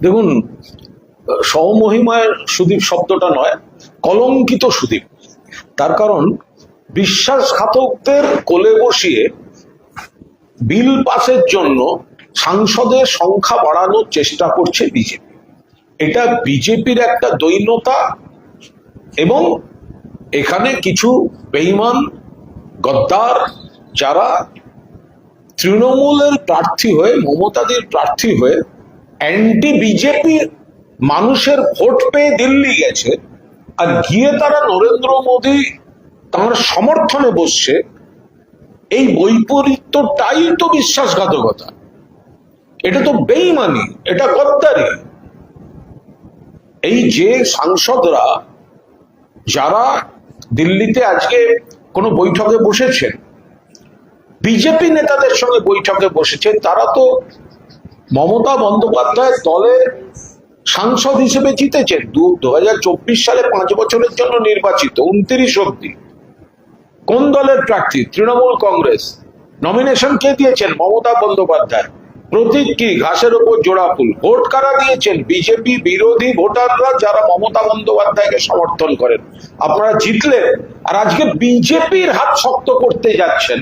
দেখুন, সমমহিমায় সুদীপ শব্দটা নয়, কলঙ্কিত সুদীপ। তার কারণ বিশ্বাসঘাতকদের কোলে বসিয়ে বিল পাসের জন্য সাংসদের সংখ্যা বাড়ানোর চেষ্টা করছে বিজেপি। এটা বিজেপির একটা দৈন্যতা, এবং এখানে কিছু বেঈমান গদ্দার যারা তৃণমূলের প্রার্থী হয়ে, মমতাদির প্রার্থী হয়ে অ্যান্টি বিজেপি মানুষের ভোট পেয়ে দিল্লি গেছে, আর গিয়ে তারা নরেন্দ্র মোদী তার সমর্থনে বসছে। এই বৈপরীত্যটাই তো বিশ্বাসঘাতকতা, এটা তো বেঈমানি, এটা গদ্দারি। এই যে সাংসদরা যারা দিল্লিতে আজকে কোনো বৈঠকে বসেছেন, বিজেপি নেতাদের সঙ্গে বৈঠকে বসেছেন, তারা তো মমতা বন্দ্যোপাধ্যায়ের দলের সাংসদ হিসেবে জিতেছেন। 2024 সালে 5 বছরের জন্য নির্বাচিত, 29 অব্দি। কোন দলের প্রার্থী? তৃণমূল কংগ্রেস। নমিনেশন কে দিয়েছেন? মমতা বন্দ্যোপাধ্যায়। প্রতীক কি? ঘাসের ওপর জোড়া ফুল। ভোট কারা দিয়েছেন? বিজেপি বিরোধী ভোটাররা, যারা মমতা বন্দ্যোপাধ্যায়কে সমর্থন করেন। আপনারা জিতলেন, আর আজকে বিজেপির হাত শক্ত করতে যাচ্ছেন।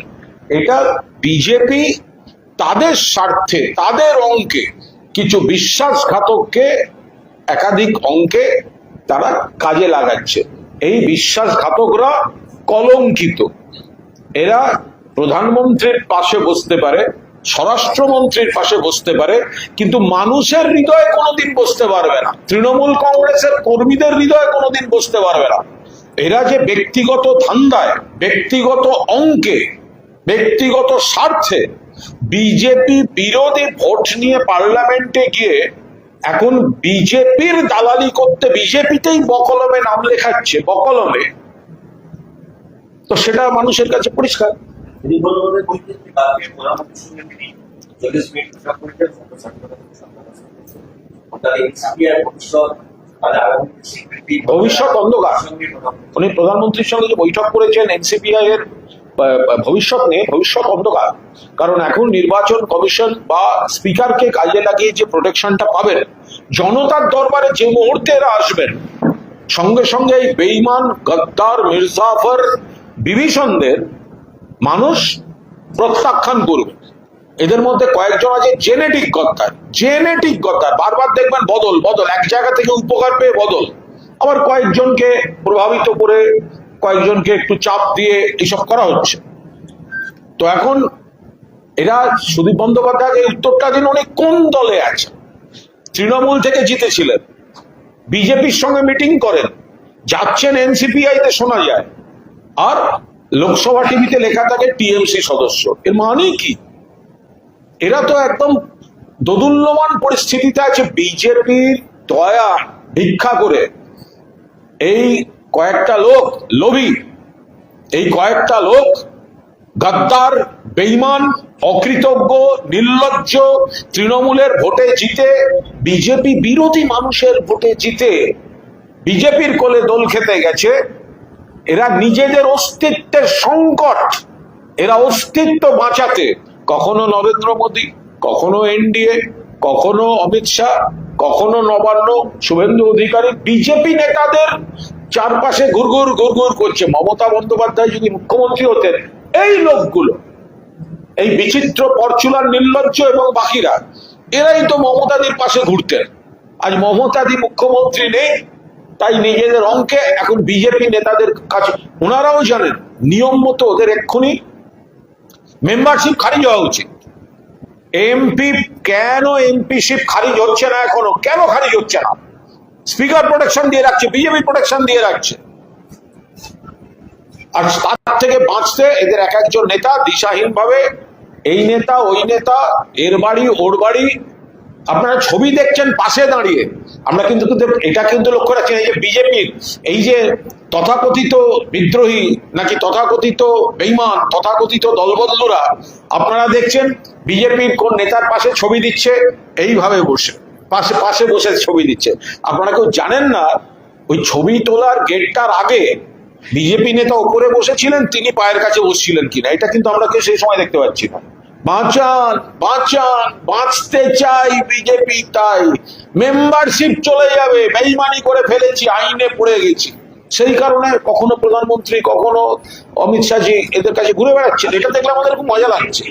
এটা বিজেপি তাদের স্বার্থে, তাদের অঙ্কে কিছু বিশ্বাসঘাতককে একাধিক অঙ্কে তারা কাজে লাগাচ্ছে। এই বিশ্বাসঘাতকরা কলঙ্কিত। এরা প্রধানমন্ত্রীর পাশে বসতে পারে, স্বরাষ্ট্রমন্ত্রীর পাশে বসতে পারে, কিন্তু মানুষের হৃদয়ে কোনোদিন বসতে পারবে না। তৃণমূল কংগ্রেসের কর্মীদের হৃদয়ে কোনোদিন বসতে পারবে না। এরা যে ব্যক্তিগত ধান্দায়, ব্যক্তিগত অঙ্কে, ব্যক্তিগত স্বার্থে বিজেপি বিরোধী ভোট নিয়ে পার্লামেন্টে গিয়ে এখন বিজেপির দালালি করতে, বিজেপিতেই বকলমে নাম লেখাচ্ছে, বকলমে, তো সেটা মানুষের কাছে পরিষ্কার। ভবিষ্যৎ অন্ধকার। উনি প্রধানমন্ত্রীর সঙ্গে যে বৈঠক করেছেন এনসিপিআই এর ভবিষ্যৎ নিয়ে, ভবিষ্যৎ অন্ধকার। কারণ এখন নির্বাচন কমিশন বা স্পিকারকে কাজে লাগিয়ে যে প্রোটেকশনটা পাবেন, জনতার দরবারে যে মুহূর্তে এরা আসবেন, সঙ্গে সঙ্গে এই বেঈমান গদ্দার মির্জাফর বিভীষণদের মানুষ প্রত্যাখ্যান করবে। এদের মধ্যে কয়েকজন আছে জেনেটিক গদ্দার, জেনেটিক গদ্দার। বারবার দেখবেন বদল বদল, এক জায়গা থেকে উপকার পেয়ে বদল, আবার কয়েকজনকে প্রভাবিত করে, কয়েকজনকে একটু চাপ দিয়ে এইসব করা হচ্ছে। তো এখন এরা সুদীপ বন্দ্যোপাধ্যায়কে উত্তরটা দিন, উনি কোন দলে আছে? তৃণমূল থেকে জিতেছিলেন, বিজেপির সঙ্গে মিটিং করেন, যাচ্ছেন এনসিপিআই তে শোনা যায়, আর লোকসভা টিভিতে লেখা থাকে টিএমসি সদস্য। এর মানে কি? এরা তো একদম দোদুল্যমান পরিস্থিতিতে আছে। বিজেপির দয়া ভিক্ষা করে এই কয়েকটা লোক লোভী, এই কয়েকটা লোক গদ্দার, বেঈমান, অকৃতজ্ঞ, নির্লজ্জ, তৃণমূলের ভোটে জিতে, বিজেপি বিরোধী মানুষের ভোটে জিতে বিজেপির কোলে দোল খেতে গেছে। এরা নিজেদের অস্তিত্বের সংকট, এরা অস্তিত্ব বাঁচাতে কখনো নরেন্দ্র মোদী, কখনো এনডিএ, কখনো অমিত শাহ, কখনো নবান্ন, শুভেন্দু অধিকারী, বিজেপি নেতাদের চারপাশে ঘুরঘুর ঘুরঘুর করছে। মমতা বন্দ্যোপাধ্যায় যদি মুখ্যমন্ত্রী হতেন, এই লোকগুলো, এই বিচিত্র পরচুলার, নির্লজ্জ এবং বাকিরা, এরাই তো মমতাদির পাশে ঘুরতেন। আজ মমতাদি মুখ্যমন্ত্রী নেই, তাই নিজেদের অঙ্কে এখন বিজেপি নেতাদের কাছে, ওনারাও জানেন নিয়ম মতো ওদের এক্ষুনি মেম্বারশিপ খারিজ হওয়া উচিত। এমপি, কেন এমপিশিপ খারিজ হচ্ছে না এখনো? কেন খারিজ হচ্ছে না? স্পিকার প্রোটেকশন দিয়ে রাখছে, বিজেপি প্রোটেকশন দিয়ে রাখছে। আর তার থেকে বাঁচতে এদের এক একজন নেতা দিশাহীন ভাবে, এই নেতা ওই নেতা, এর বাড়ি ওর বাড়ি, আপনারা ছবি দেখছেন পাশে দাঁড়িয়ে। আমরা কিন্তু এটা কিন্তু লক্ষ্য রাখছি, এই যে বিজেপির এই যে তথাকথিত বিদ্রোহী নাকি তথাকথিত বেঈমান, তথাকথিত দলবদলুরা, আপনারা দেখছেন বিজেপির কোন নেতার পাশে ছবি দিচ্ছে, এইভাবে বসে পাশে পাশে বসে ছবি দিচ্ছে। আপনারা কেউ জানেন না ওই ছবি তোলার গেটটার আগে বিজেপি নেতা উপরে বসেছিলেন, তিনি পায়ের কাছে বসছিলেন কিনা, এটা কিন্তু আমরা কেউ সেই সময় দেখতে পাচ্ছি না। বাঁচান বাঁচান, বাঁচতে চাই বিজেপি, তাই মেম্বারশিপ চলে যাবে, বেইমানি করে ফেলেছি, আইনে পড়ে গেছি। সেই কারণে কখনো প্রধানমন্ত্রী, কখনো অমিত শাহজি এদের কাছে ঘুরে বেড়াচ্ছেন। এটা দেখলে আমাদের খুব মজা লাগছে।